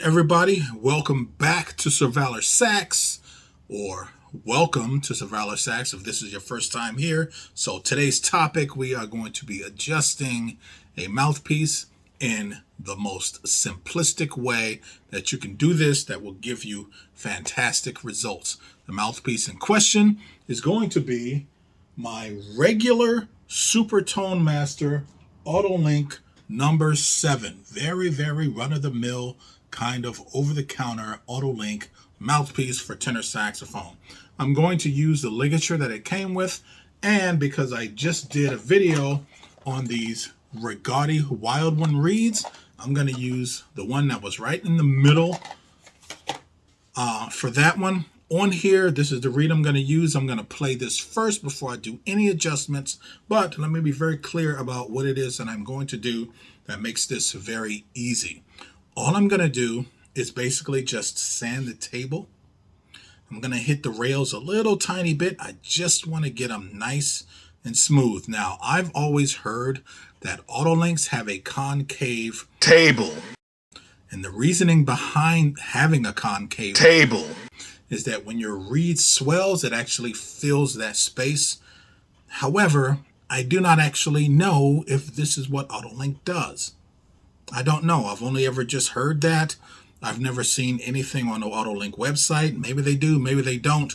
everybody, welcome back to Sirvalorsax, or welcome to Sirvalorsax if this is your first time here. So today's topic, we are going to be adjusting a mouthpiece in the most simplistic way that you can do this that will give you fantastic results. The mouthpiece in question is going to be my regular Super Tone Master Otto Link number 7. Very run-of-the-mill, kind of over-the-counter Otto Link mouthpiece for tenor saxophone. I'm going to use the ligature that it came with, and because I just did a video on these Rigotti Woodwind reeds, I'm going to use the one that was right in the middle for that one. On here, this is the reed I'm going to use. I'm going to play this first before I do any adjustments, but let me be very clear about what it is that I'm going to do that makes this very easy. All I'm going to do is basically just sand the table. I'm going to hit the rails a little tiny bit. I just want to get them nice and smooth. Now, I've always heard that Otto Links have a concave table. And the reasoning behind having a concave table is that when your reed swells, it actually fills that space. However, I do not actually know if this is what Otto Link does. I don't know. I've only ever just heard that. I've never seen anything on the Otto Link website. Maybe they do, maybe they don't.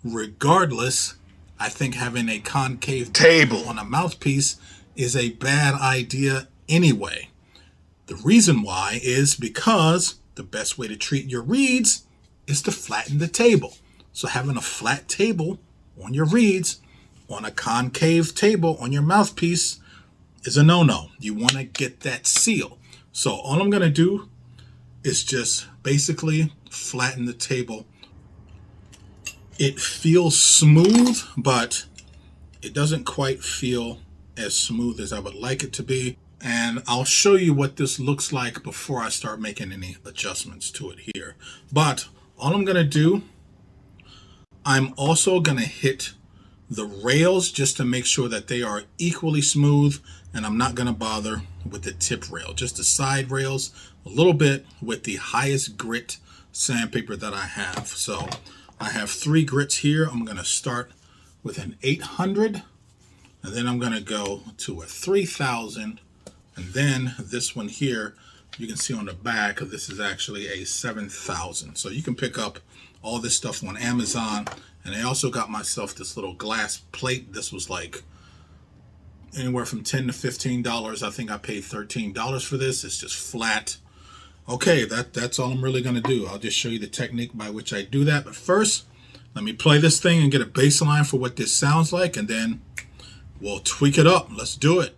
Regardless, I think having a concave table on a mouthpiece is a bad idea anyway. The reason why is because the best way to treat your reeds is to flatten the table. So having a flat table on your reeds, on a concave table on your mouthpiece, is a no-no. You want to get that seal. So all I'm going to do is just basically flatten the table. It feels smooth, but it doesn't quite feel as smooth as I would like it to be. And I'll show you what this looks like before I start making any adjustments to it here. But all I'm going to do, I'm also going to hit the rails just to make sure that they are equally smooth, and I'm not going to bother with the tip rail, just the side rails a little bit with the highest grit sandpaper that I have. So I have 3 grits here. I'm going to start with an 800, and then I'm going to go to a 3000, and then this one here, you can see on the back, this is actually a 7000. So you can pick up all this stuff on Amazon. And I also got myself this little glass plate. This was like anywhere from $10 to $15. I think I paid $13 for this. It's just flat. Okay, that's all I'm really going to do. I'll just show you the technique by which I do that. But first, let me play this thing and get a bass line for what this sounds like, and then we'll tweak it up. Let's do it.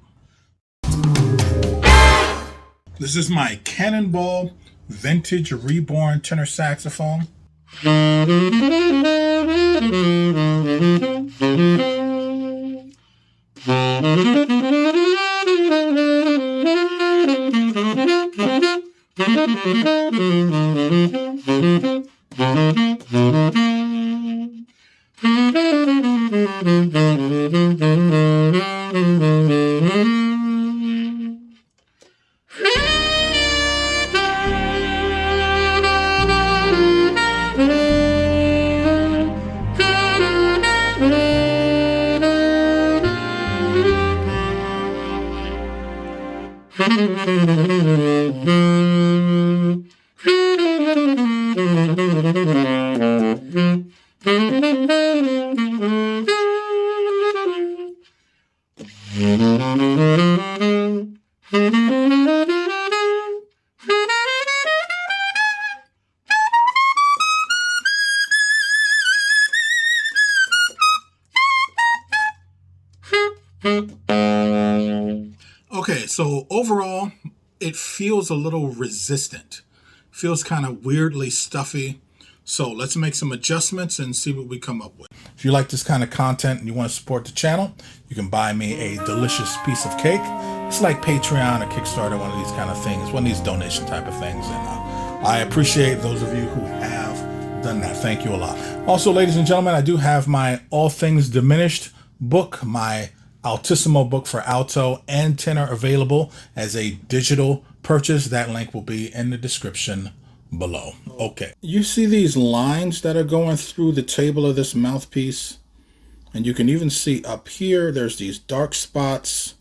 This is my Cannonball Vintage Reborn tenor saxophone. Okay, so overall, it feels a little resistant. Feels kind of weirdly stuffy. So let's make some adjustments and see what we come up with. If you like this kind of content and you want to support the channel, you can buy me a delicious piece of cake. It's like Patreon or Kickstarter, one of these kind of things, one of these donation type of things. And I appreciate those of you who have done that. Thank you a lot. Also, ladies and gentlemen, I do have my All Things Diminished book, my Altissimo book for alto and tenor, available as a digital purchase. That link will be in the description below. Okay. You see these lines that are going through the table of this mouthpiece? And you can even see up here, there's these dark spots.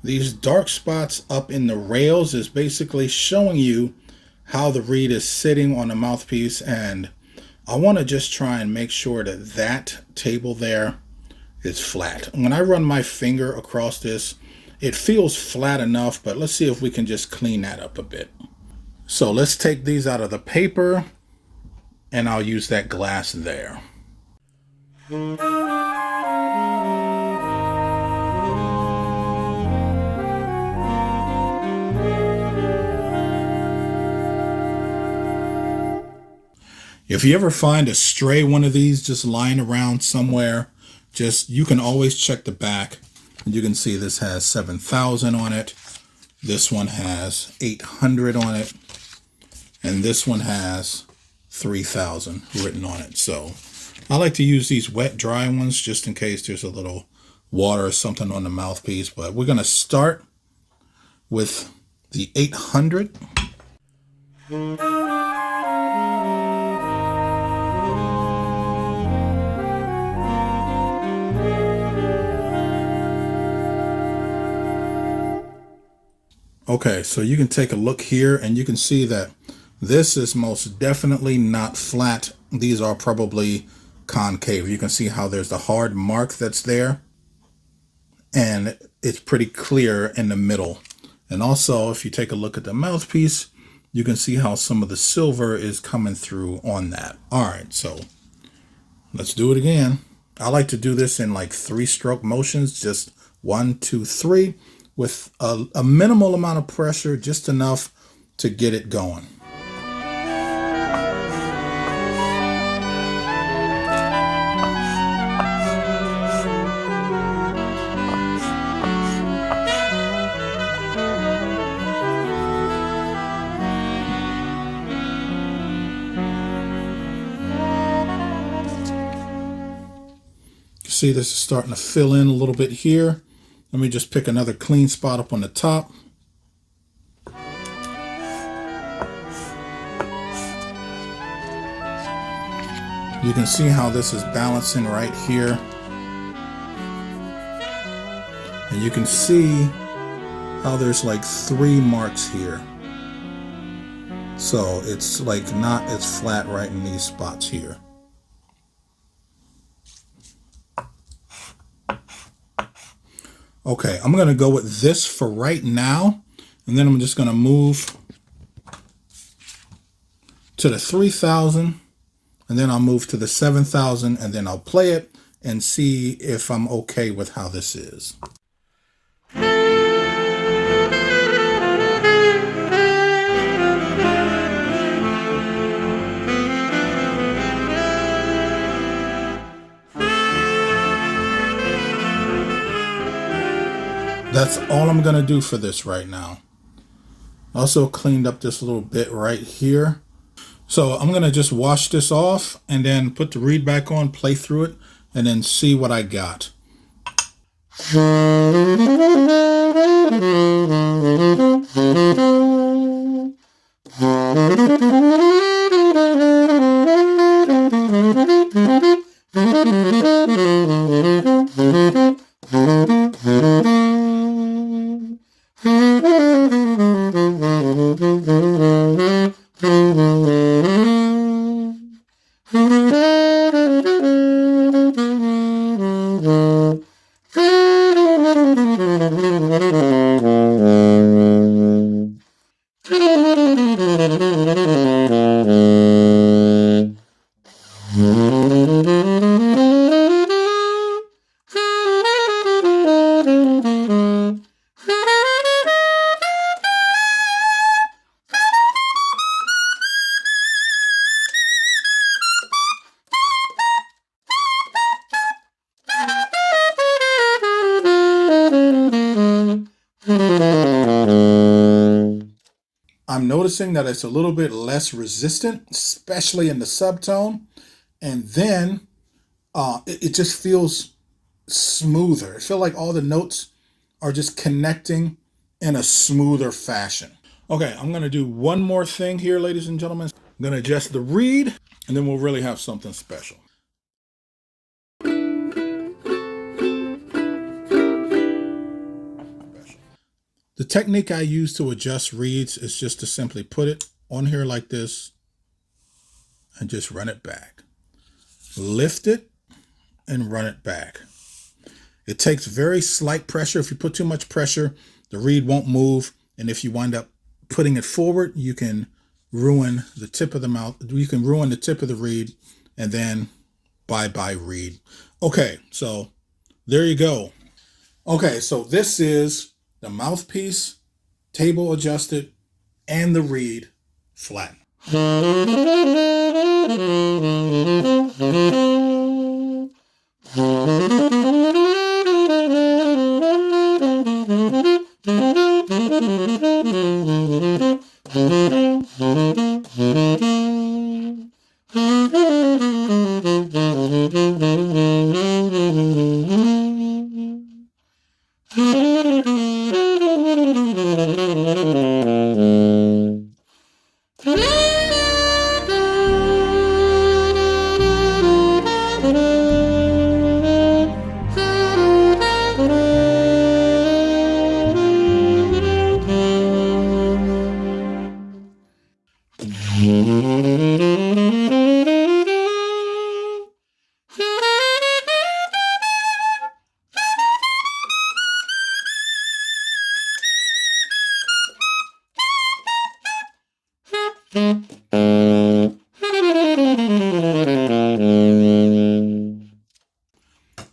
These dark spots up in the rails is basically showing you how the reed is sitting on the mouthpiece. And I want to just try and make sure that that table there is flat. When I run my finger across this, it feels flat enough, but let's see if we can just clean that up a bit. So let's take these out of the paper, and I'll use that glass there. If you ever find a stray one of these just lying around somewhere, you can always check the back. And you can see this has 7,000 on it. This one has 800 on it. And this one has 3,000 written on it. So I like to use these wet, dry ones just in case there's a little water or something on the mouthpiece. But we're going to start with the 800. Okay, so you can take a look here and you can see that this is most definitely not flat. These are probably concave. You can see how there's the hard mark that's there, and it's pretty clear in the middle. And also, if you take a look at the mouthpiece, you can see how some of the silver is coming through on that. All right, so let's do it again. I like to do this in like 3-stroke motions, just 1, 2, 3. With a minimal amount of pressure, just enough to get it going. You see this is starting to fill in a little bit here. Let me just pick another clean spot up on the top. You can see how this is balancing right here. And you can see how there's like 3 marks here. So it's like not as flat right in these spots here. Okay, I'm going to go with this for right now, and then I'm just going to move to the 3,000, and then I'll move to the 7,000, and then I'll play it and see if I'm okay with how this is. That's all I'm going to do for this right now. Also cleaned up this little bit right here. So I'm going to just wash this off and then put the reed back on, play through it, and then see what I got. I'm noticing that it's a little bit less resistant, especially in the subtone. And then it just feels smoother. I feel like all the notes are just connecting in a smoother fashion. Okay, I'm going to do one more thing here, ladies and gentlemen. I'm going to adjust the reed, and then we'll really have something special. The technique I use to adjust reeds is just to simply put it on here like this and just run it back. Lift it and run it back. It takes very slight pressure. If you put too much pressure, the reed won't move. And if you wind up putting it forward, you can ruin the tip of the mouth. You can ruin the tip of the reed, and then bye-bye reed. Okay, so there you go. Okay, so this is the mouthpiece, table adjusted, and the reed flat.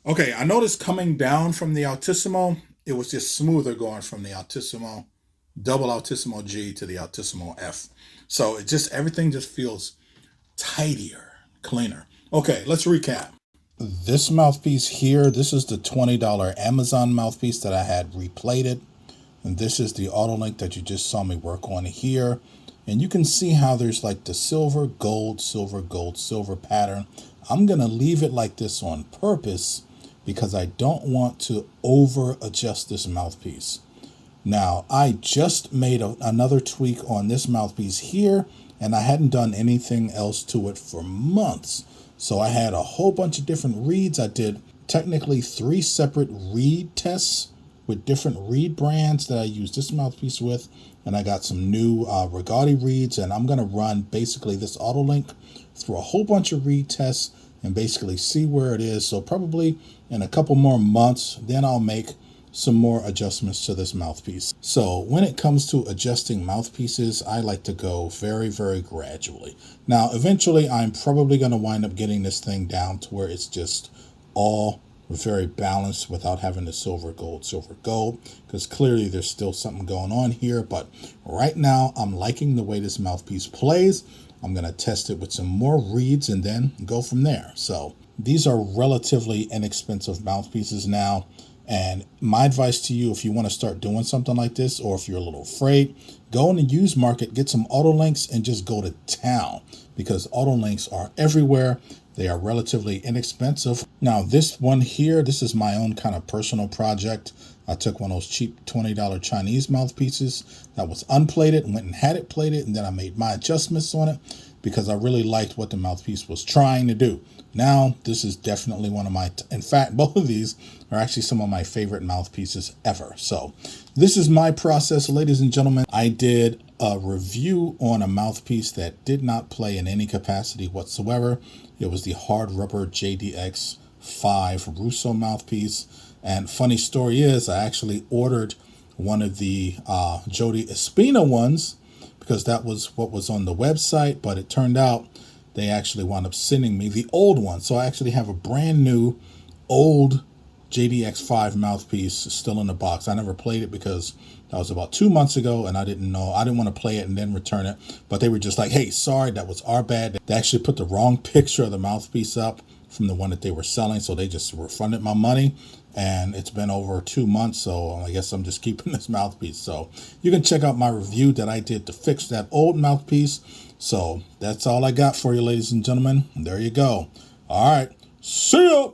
Okay, I noticed coming down from the Altissimo, it was just smoother going from the Altissimo, double Altissimo G to the Altissimo F. So it just, everything just feels tidier, cleaner. Okay, let's recap. This mouthpiece here, this is the $20 Amazon mouthpiece that I had replated. And this is the Otto Link that you just saw me work on here. And you can see how there's like the silver, gold, silver pattern. I'm going to leave it like this on purpose because I don't want to over adjust this mouthpiece. Now, I just made another tweak on this mouthpiece here, and I hadn't done anything else to it for months. So I had a whole bunch of different reeds. I did technically 3 separate reed tests with different reed brands that I used this mouthpiece with. And I got some new Rigotti reeds, and I'm going to run basically this Otto Link through a whole bunch of reed tests and basically see where it is. So probably in a couple more months, then I'll make some more adjustments to this mouthpiece. So when it comes to adjusting mouthpieces, I like to go very, very gradually. Now, eventually, I'm probably going to wind up getting this thing down to where it's just all very balanced without having the silver, gold, because clearly there's still something going on here. But right now, I'm liking the way this mouthpiece plays. I'm going to test it with some more reeds and then go from there. So these are relatively inexpensive mouthpieces now. And my advice to you, if you want to start doing something like this, or if you're a little afraid, go in the used market, get some Otto Links, and just go to town, because Otto Links are everywhere. They are relatively inexpensive. Now, this one here, this is my own kind of personal project. I took one of those cheap $20 Chinese mouthpieces that was unplated and went and had it plated, and then I made my adjustments on it because I really liked what the mouthpiece was trying to do. Now, this is definitely one of my, in fact, both of these are actually some of my favorite mouthpieces ever. So this is my process, ladies and gentlemen. I did a review on a mouthpiece that did not play in any capacity whatsoever. It was the hard rubber JDX 5 Russo mouthpiece. And funny story is, I actually ordered one of the Jody Espina ones because that was what was on the website, but it turned out they actually wound up sending me the old one. So I actually have a brand new old JDX5 mouthpiece still in the box. I never played it because that was about 2 months ago, and I didn't want to play it and then return it. But they were just like, hey, sorry, that was our bad. They actually put the wrong picture of the mouthpiece up from the one that they were selling, so they just refunded my money. And it's been over 2 months, so I guess I'm just keeping this mouthpiece. So you can check out my review that I did to fix that old mouthpiece. So that's all I got for you, ladies and gentlemen. There you go. All right. See ya.